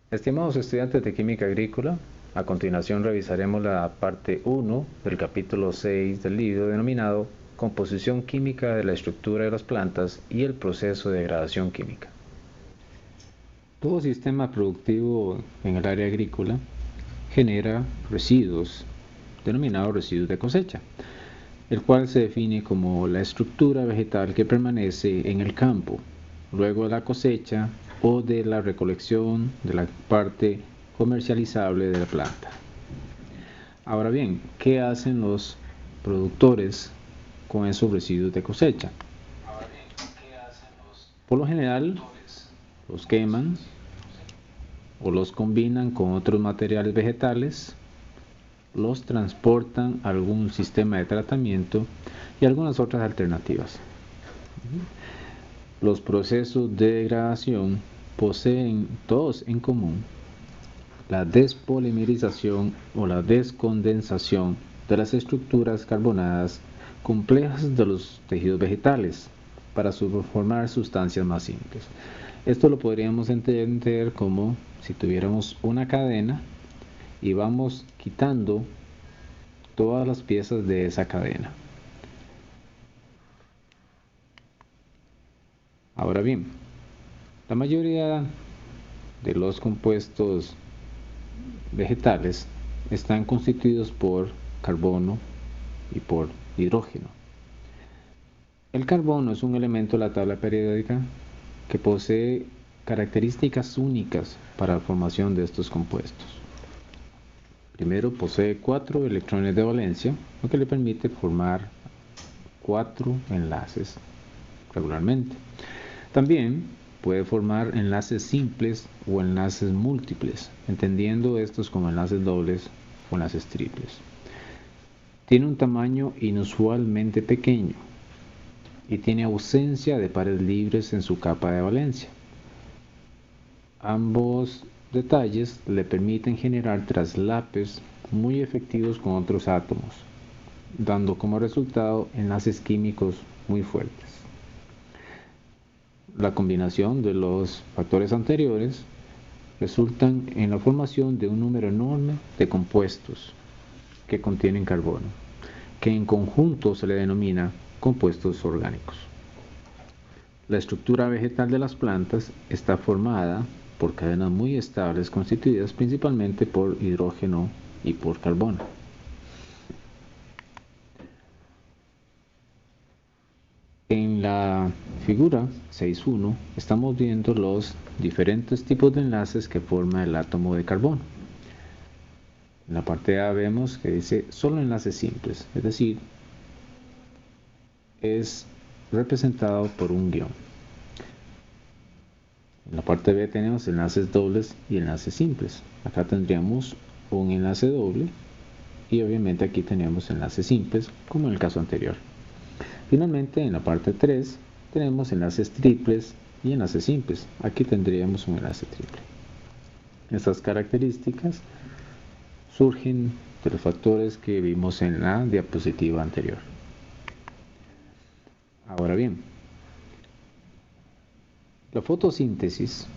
Estimados estudiantes de Química Agrícola, a continuación revisaremos la parte 1 del capítulo 6 del libro denominado Composición química de la estructura de las plantas y el proceso de degradación química. Todo sistema productivo en el área agrícola genera residuos, denominados residuos de cosecha, el cual se define como la estructura vegetal que permanece en el campo luego de la cosecha o de la recolección de la parte comercializable de la planta. Ahora bien, ¿qué hacen los productores con esos residuos de cosecha? Por lo general, los queman o los combinan con otros materiales vegetales, los transportan a algún sistema de tratamiento y algunas otras alternativas. Los procesos de degradación poseen todos en común la despolimerización o la descondensación de las estructuras carbonadas complejas de los tejidos vegetales para formar sustancias más simples. Esto lo podríamos entender como si tuviéramos una cadena y vamos quitando todas las piezas de esa cadena. Ahora bien, la mayoría de los compuestos vegetales están constituidos por carbono y por hidrógeno. El carbono es un elemento de la tabla periódica que posee características únicas para la formación de estos compuestos. Primero, posee 4 electrones de valencia, lo que le permite formar 4 enlaces regularmente. También puede formar enlaces simples o enlaces múltiples, entendiendo estos como enlaces dobles o enlaces triples. Tiene un tamaño inusualmente pequeño y tiene ausencia de pares libres en su capa de valencia. Ambos detalles le permiten generar traslapes muy efectivos con otros átomos, dando como resultado enlaces químicos muy fuertes. La combinación de los factores anteriores resultan en la formación de un número enorme de compuestos que contienen carbono, que en conjunto se le denomina compuestos orgánicos. La estructura vegetal de las plantas está formada por cadenas muy estables constituidas principalmente por hidrógeno y por carbono. En la figura 6.1 estamos viendo los diferentes tipos de enlaces que forma el átomo de carbono. En la parte A vemos que dice solo enlaces simples, es decir, es representado por un guión. En la parte B tenemos enlaces dobles y enlaces simples. Acá tendríamos un enlace doble y obviamente aquí tenemos enlaces simples como en el caso anterior. Finalmente, en la parte 3 tenemos enlaces triples y enlaces simples. Aquí tendríamos un enlace triple. Estas características surgen de los factores que vimos en la diapositiva anterior. Ahora bien, la fotosíntesis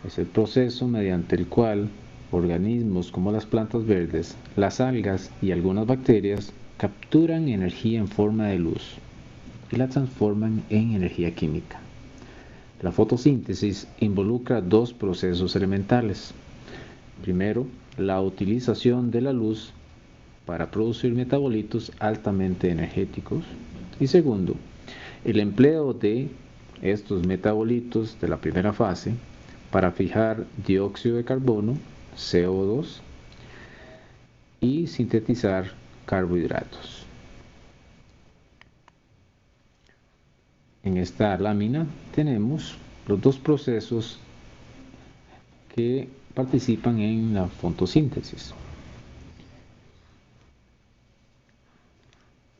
es el proceso mediante el cual organismos como las plantas verdes, las algas y algunas bacterias capturan energía en forma de luz y la transforman en energía química. La fotosíntesis involucra dos procesos elementales. Primero, la utilización de la luz para producir metabolitos altamente energéticos. Y segundo, el empleo de estos metabolitos de la primera fase para fijar dióxido de carbono, CO2, y sintetizar carbohidratos. En esta lámina tenemos los dos procesos que participan en la fotosíntesis.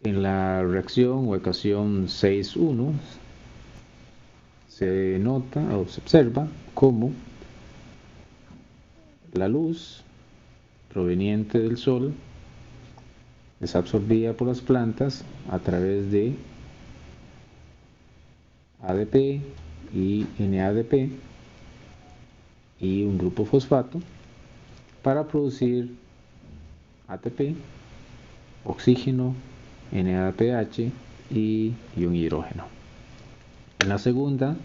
En la reacción o ecuación 6.1 se nota o se observa cómo la luz proveniente del sol es absorbida por las plantas a través de ADP y NADP y un grupo fosfato para producir ATP, oxígeno, NADPH y un hidrógeno. En la segunda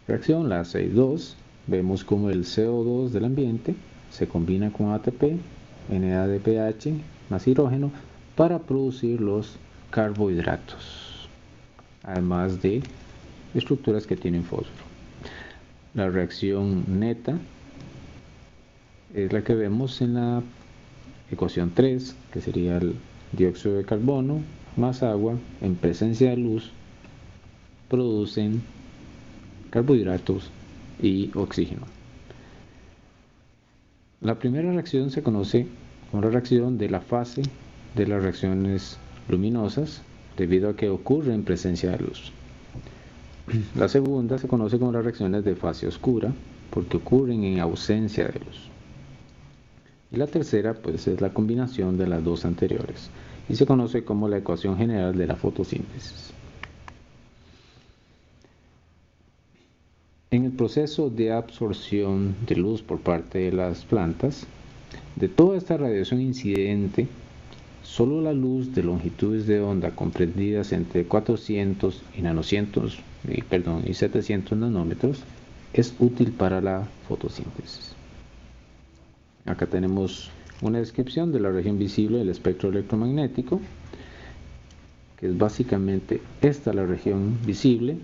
reacción, la 6.2, vemos como el CO2 del ambiente se combina con ATP, NADPH más hidrógeno para producir los carbohidratos, además de estructuras que tienen fósforo. La reacción neta es la que vemos en la ecuación 3, que sería el dióxido de carbono más agua en presencia de luz producen carbohidratos y oxígeno. La primera reacción se conoce como la reacción de la fase de las reacciones luminosas debido a que ocurre en presencia de luz. La segunda se conoce como las reacciones de fase oscura porque ocurren en ausencia de luz. Y la tercera pues es la combinación de las dos anteriores y se conoce como la ecuación general de la fotosíntesis. En el proceso de absorción de luz por parte de las plantas, de toda esta radiación incidente, solo la luz de longitudes de onda comprendidas entre 400 y 700 nanómetros es útil para la fotosíntesis. Acá tenemos una descripción de la región visible del espectro electromagnético, que es básicamente esta la región visible,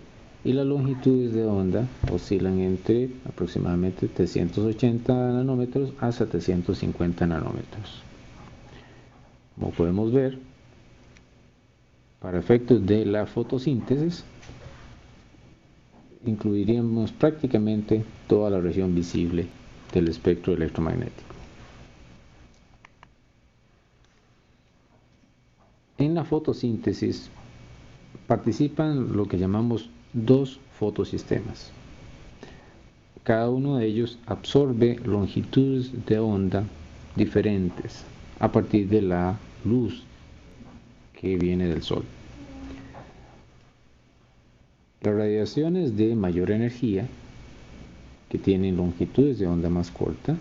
y las longitudes de onda oscilan entre aproximadamente 380 nanómetros a 750 nanómetros. Como podemos ver, para efectos de la fotosíntesis, incluiríamos prácticamente toda la región visible del espectro electromagnético. En la fotosíntesis participan lo que llamamos dos fotosistemas. Cada uno de ellos absorbe longitudes de onda diferentes a partir de la luz que viene del Sol. Las radiaciones de mayor energía, que tienen longitudes de onda más corta,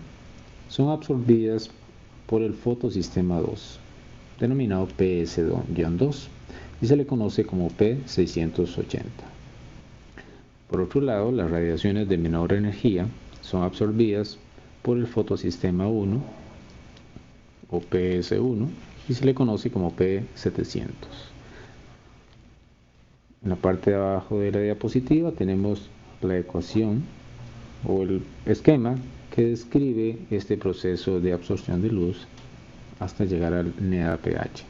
son absorbidas por el fotosistema 2, denominado PS-2, y se le conoce como P680. Por otro lado, las radiaciones de menor energía son absorbidas por el fotosistema 1, o PS1, y se le conoce como P700. En la parte de abajo de la diapositiva tenemos la ecuación o el esquema que describe este proceso de absorción de luz hasta llegar al NADPH.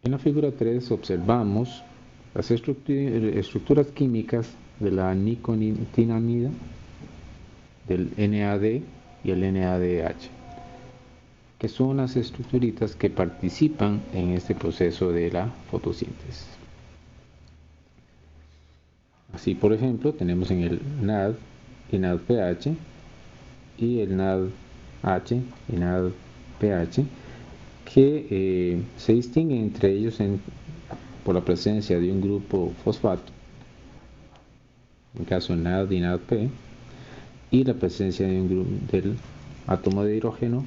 En la figura 3 observamos las estructuras químicas de la nicotinamida, del NAD y el NADH, que son las estructuritas que participan en este proceso de la fotosíntesis. Así, por ejemplo, tenemos en el NAD y NADPH y el NADH y NADPH que se distinguen entre ellos por la presencia de un grupo fosfato, en el caso de NAD y NADP, y la presencia de un grupo del átomo de hidrógeno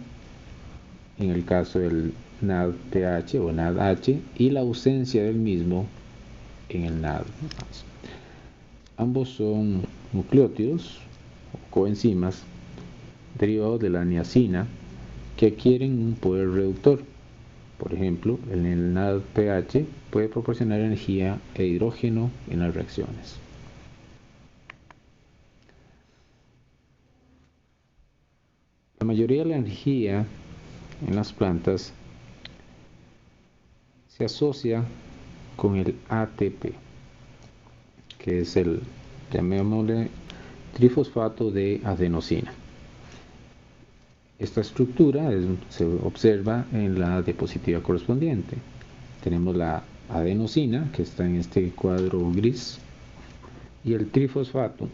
en el caso del NADPH o NADH y la ausencia del mismo en el NAD. Ambos son nucleótidos o coenzimas derivados de la niacina que adquieren un poder reductor. Por ejemplo, en el NADPH puede proporcionar energía e hidrógeno en las reacciones. La mayoría de la energía en las plantas se asocia con el ATP, que es el, llamémosle, trifosfato de adenosina. Esta estructura se observa en la diapositiva correspondiente. Tenemos la adenosina, que está en este cuadro gris, y el trifosfato,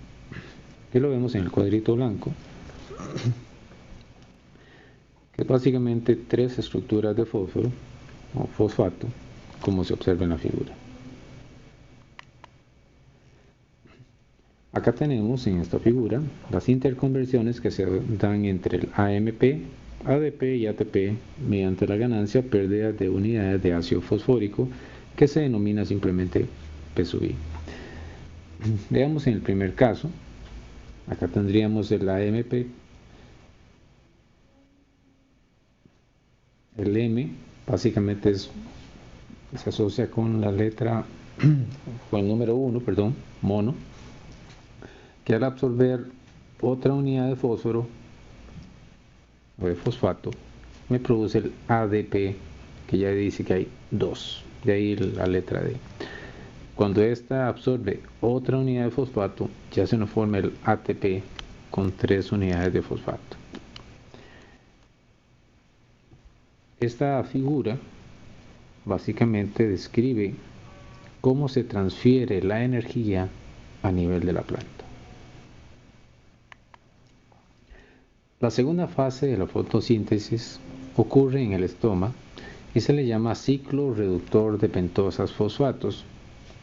que lo vemos en el cuadrito blanco, que es básicamente tres estructuras de fósforo o fosfato, como se observa en la figura. Acá tenemos en esta figura las interconversiones que se dan entre el AMP, ADP y ATP mediante la ganancia o pérdida de unidades de ácido fosfórico que se denomina simplemente P sub I. Veamos en el primer caso. Acá tendríamos el AMP, el M básicamente se asocia con la letra, con el número 1, perdón, mono, que al absorber otra unidad de fósforo o de fosfato me produce el ADP, que ya dice que hay 2, de ahí la letra D. Cuando esta absorbe otra unidad de fosfato, ya se nos forma el ATP con 3 unidades de fosfato. Esta figura básicamente describe cómo se transfiere la energía a nivel de la planta. La segunda fase de la fotosíntesis ocurre en el estoma y se le llama ciclo reductor de pentosas fosfatos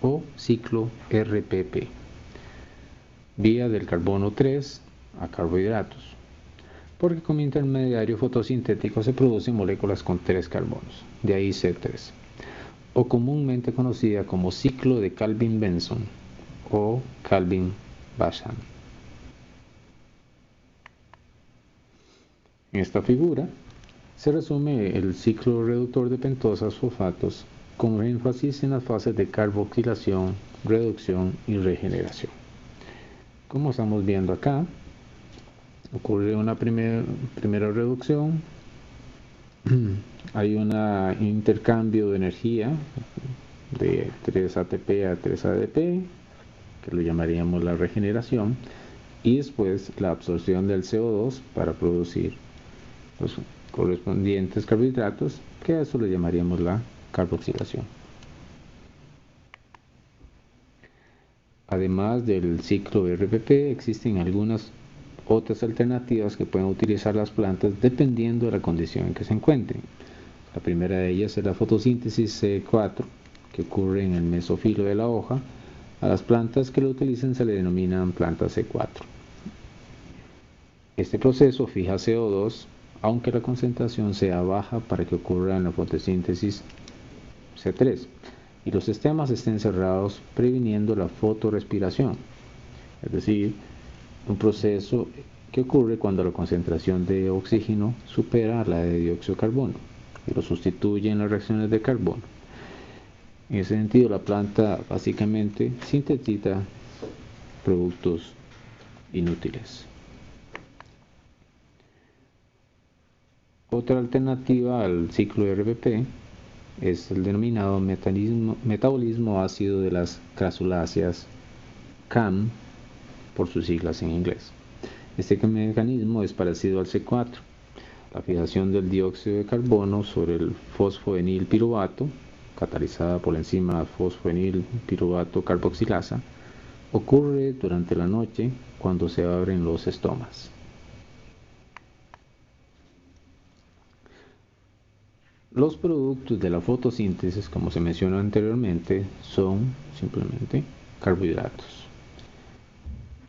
o ciclo RPP, vía del carbono 3 a carbohidratos, porque como intermediario fotosintético se producen moléculas con 3 carbonos, de ahí C3, o comúnmente conocida como ciclo de Calvin-Benson o Calvin-Basham. En esta figura se resume el ciclo reductor de pentosas fosfatos con énfasis en las fases de carboxilación, reducción y regeneración. Como estamos viendo acá, ocurre una primera reducción, hay un intercambio de energía de 3 ATP a 3 ADP, que lo llamaríamos la regeneración, y después la absorción del CO2 para producir los correspondientes carbohidratos, que a eso le llamaríamos la carboxilación. Además del ciclo RPP, existen algunas otras alternativas que pueden utilizar las plantas dependiendo de la condición en que se encuentren. La primera de ellas es la fotosíntesis C4, que ocurre en el mesófilo de la hoja. A las plantas que lo utilicen se le denominan plantas C4. Este proceso fija CO2, aunque la concentración sea baja para que ocurra en la fotosíntesis C3 y los sistemas estén cerrados, previniendo la fotorespiración, es decir, un proceso que ocurre cuando la concentración de oxígeno supera la de dióxido de carbono y lo sustituye en las reacciones de carbono. En ese sentido, la planta básicamente sintetiza productos inútiles. Otra alternativa al ciclo RPP es el denominado metabolismo ácido de las crasuláceas, CAM, por sus siglas en inglés. Este mecanismo es parecido al C4, la fijación del dióxido de carbono sobre el fosfoenilpiruvato, catalizada por la enzima fosfoenilpiruvato carboxilasa, ocurre durante la noche cuando se abren los estomas. Los productos de la fotosíntesis, como se mencionó anteriormente, son simplemente carbohidratos.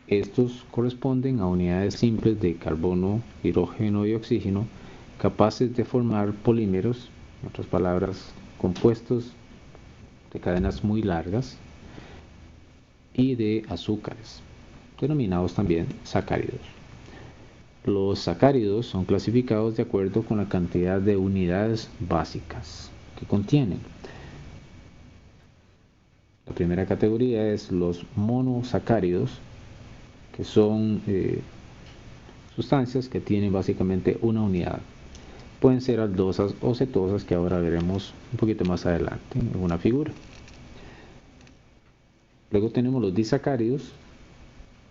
Estos corresponden a unidades simples de carbono, hidrógeno y oxígeno capaces de formar polímeros, en otras palabras, compuestos de cadenas muy largas, y de azúcares, denominados también sacáridos. Los sacáridos son clasificados de acuerdo con la cantidad de unidades básicas que contienen. La primera categoría es los monosacáridos, que son sustancias que tienen básicamente una unidad. Pueden ser aldosas o cetosas, que ahora veremos un poquito más adelante en una figura. Luego tenemos los disacáridos,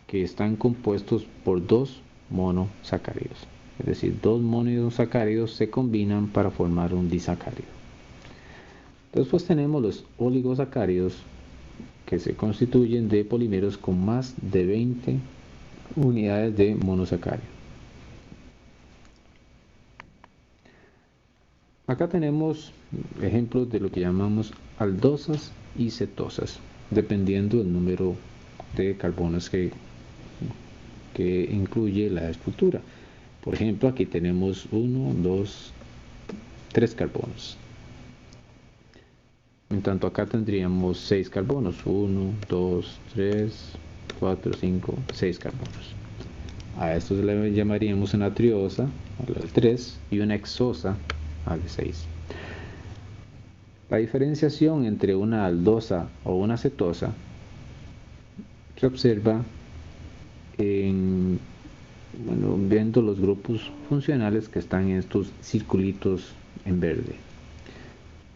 que están compuestos por 2 monosacáridos. Es decir, 2 monosacáridos se combinan para formar un disacárido. Después tenemos los oligosacáridos, que se constituyen de polímeros con más de 20 unidades de monosacárido. Acá tenemos ejemplos de lo que llamamos aldosas y cetosas, dependiendo del número de carbonos que que incluye la estructura. Por ejemplo, aquí tenemos 1, 2, 3 carbonos. En tanto acá tendríamos 6 carbonos. 1, 2, 3, 4, 5, 6 carbonos. A esto le llamaríamos una triosa, a la de 3, y una hexosa, a la de 6. La diferenciación entre una aldosa o una cetosa se observa viendo los grupos funcionales que están en estos circulitos en verde.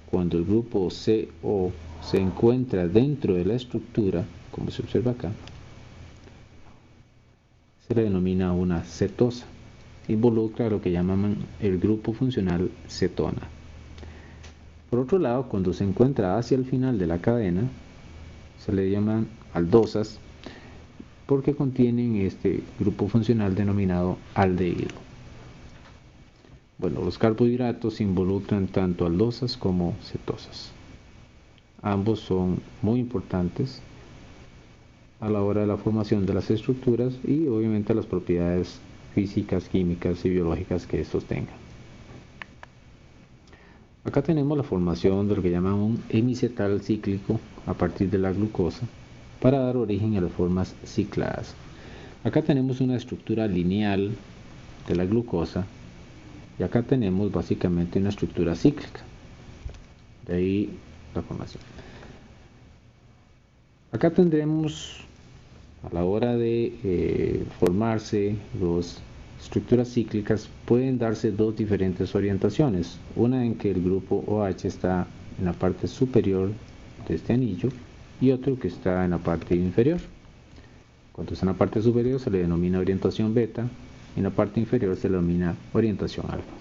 Cuando el grupo CO se encuentra dentro de la estructura, como se observa acá, se le denomina una cetosa. Involucra lo que llaman el grupo funcional cetona. Por otro lado, cuando se encuentra hacia el final de la cadena, se le llaman aldosas porque contienen este grupo funcional denominado aldehído. Bueno, los carbohidratos involucran tanto aldosas como cetosas. Ambos son muy importantes a la hora de la formación de las estructuras y obviamente las propiedades físicas, químicas y biológicas que estos tengan. Acá tenemos la formación de lo que llaman un hemicetal cíclico a partir de la glucosa para dar origen a las formas cicladas. Acá tenemos una estructura lineal de la glucosa y acá tenemos básicamente una estructura cíclica. De ahí la formación. Acá tendremos a la hora de formarse las estructuras cíclicas pueden darse dos diferentes orientaciones, una en que el grupo OH está en la parte superior de este anillo y otro que está en la parte inferior. Cuando está en la parte superior se le denomina orientación beta y en la parte inferior se le denomina orientación alfa.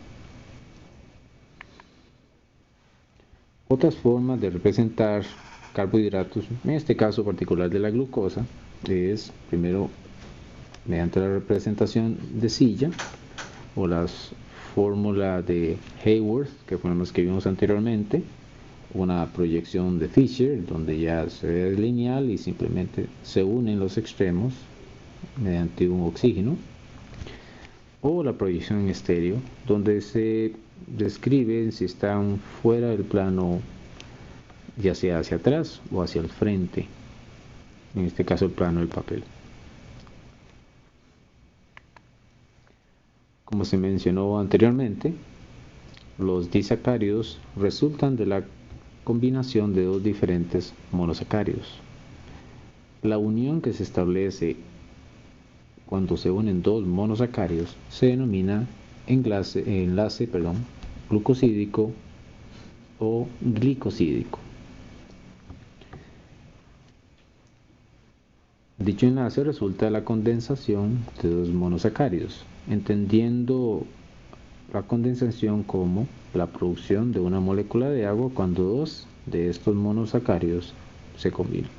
Otras formas de representar carbohidratos, en este caso particular de la glucosa, es primero mediante la representación de silla o las fórmulas de Haworth, que fueron las que vimos anteriormente, una proyección de Fischer, donde ya se ve lineal y simplemente se unen los extremos mediante un oxígeno, o la proyección en estéreo, donde se describe si están fuera del plano, ya sea hacia atrás o hacia el frente, en este caso el plano del papel. Como se mencionó anteriormente, los disacáridos resultan de la combinación de dos diferentes monosacáridos. La unión que se establece cuando se unen dos monosacáridos se denomina enlace glucosídico o glicosídico. Dicho enlace resulta de la condensación de dos monosacáridos, entendiendo la condensación como la producción de una molécula de agua cuando dos de estos monosacáridos se combinan.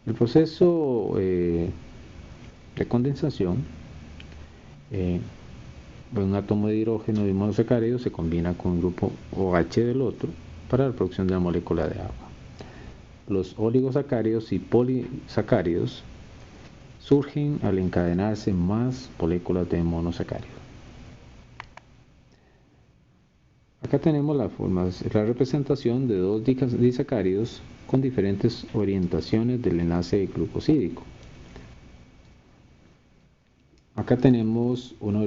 El proceso de condensación, un átomo de hidrógeno de un monosacárido se combina con un grupo OH del otro para la producción de la molécula de agua. Los oligosacáridos y polisacáridos surgen al encadenarse más moléculas de monosacárido. Acá tenemos la representación de dos disacáridos con diferentes orientaciones del enlace glucosídico. Acá tenemos una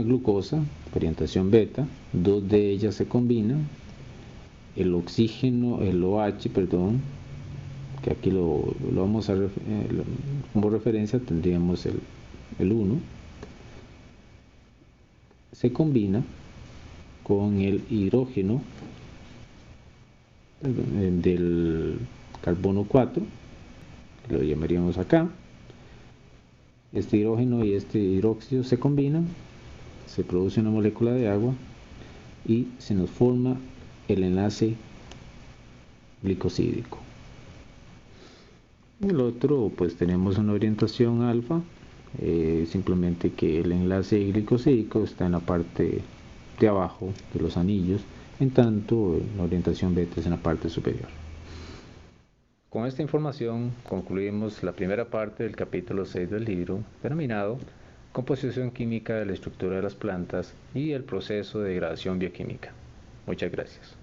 glucosa, orientación beta, dos de ellas se combinan, el oxígeno, el OH, que aquí lo vamos a como referencia tendríamos el 1, se combina con el hidrógeno del carbono 4, que lo llamaríamos acá. Este hidrógeno y este hidróxido se combinan, se produce una molécula de agua y se nos forma el enlace glicosídico. El otro, pues tenemos una orientación alfa, simplemente que el enlace glicosídico está en la parte de abajo de los anillos, en tanto la orientación beta es en la parte superior. Con esta información concluimos la primera parte del capítulo 6 del libro, denominado Composición química de la estructura de las plantas y el proceso de degradación bioquímica. Muchas gracias.